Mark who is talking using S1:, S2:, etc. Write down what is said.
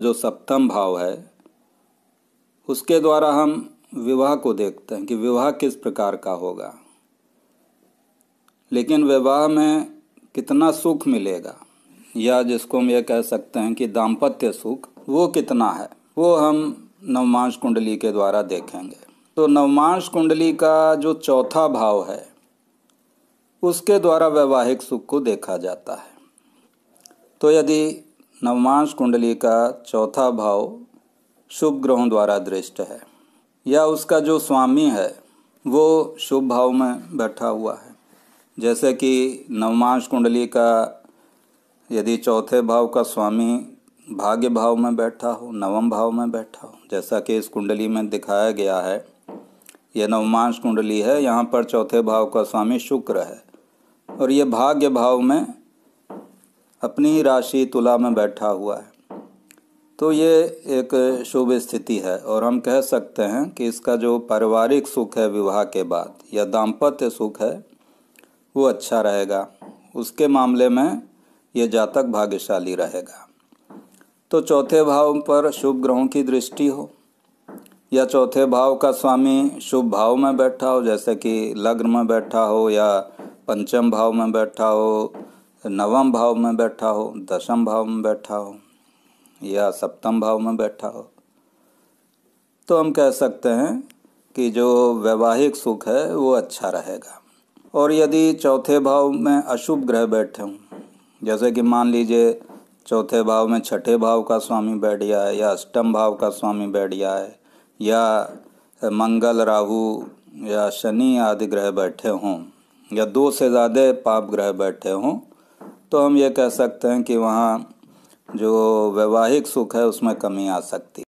S1: जो सप्तम भाव है उसके द्वारा हम विवाह को देखते हैं कि विवाह किस प्रकार का होगा, लेकिन विवाह में कितना सुख मिलेगा, या जिसको हम ये कह सकते हैं कि दाम्पत्य सुख, वो कितना है, वो हम नवमांश कुंडली के द्वारा देखेंगे। तो नवमांश कुंडली का जो चौथा भाव है उसके द्वारा वैवाहिक सुख को देखा जाता है। तो यदि नवमांश कुंडली का चौथा भाव शुभ ग्रहों द्वारा दृष्ट है या उसका जो स्वामी है वो शुभ भाव में बैठा हुआ है, जैसे कि नवमांश कुंडली का यदि चौथे भाव का स्वामी भाग्य भाव में बैठा हो, नवम भाव में बैठा हो, जैसा कि इस कुंडली में दिखाया गया है, यह नवमांश कुंडली है, यहाँ पर चौथे भाव का स्वामी शुक्र है और ये भाग्य भाव में अपनी ही राशि तुला में बैठा हुआ है। तो ये एक शुभ स्थिति है और हम कह सकते हैं कि इसका जो पारिवारिक सुख है विवाह के बाद या दाम्पत्य सुख है वो अच्छा रहेगा, उसके मामले में ये जातक भाग्यशाली रहेगा। तो चौथे भाव पर शुभ ग्रहों की दृष्टि हो या चौथे भाव का स्वामी शुभ भाव में बैठा हो, जैसे कि लग्न में बैठा हो या पंचम भाव में बैठा हो, नवम भाव में बैठा हो, दशम भाव में बैठा हो या सप्तम भाव में बैठा हो, तो हम कह सकते हैं कि जो वैवाहिक सुख है वो अच्छा रहेगा। और यदि चौथे भाव में अशुभ ग्रह बैठे हों, जैसे कि मान लीजिए चौथे भाव में छठे भाव का स्वामी बैठ गया है या अष्टम भाव का स्वामी बैठ गया है या मंगल राहु या शनि आदि ग्रह बैठे हों या दो से ज़्यादा पाप ग्रह बैठे हों, तो हम ये कह सकते हैं कि वहाँ जो वैवाहिक सुख है उसमें कमी आ सकती है।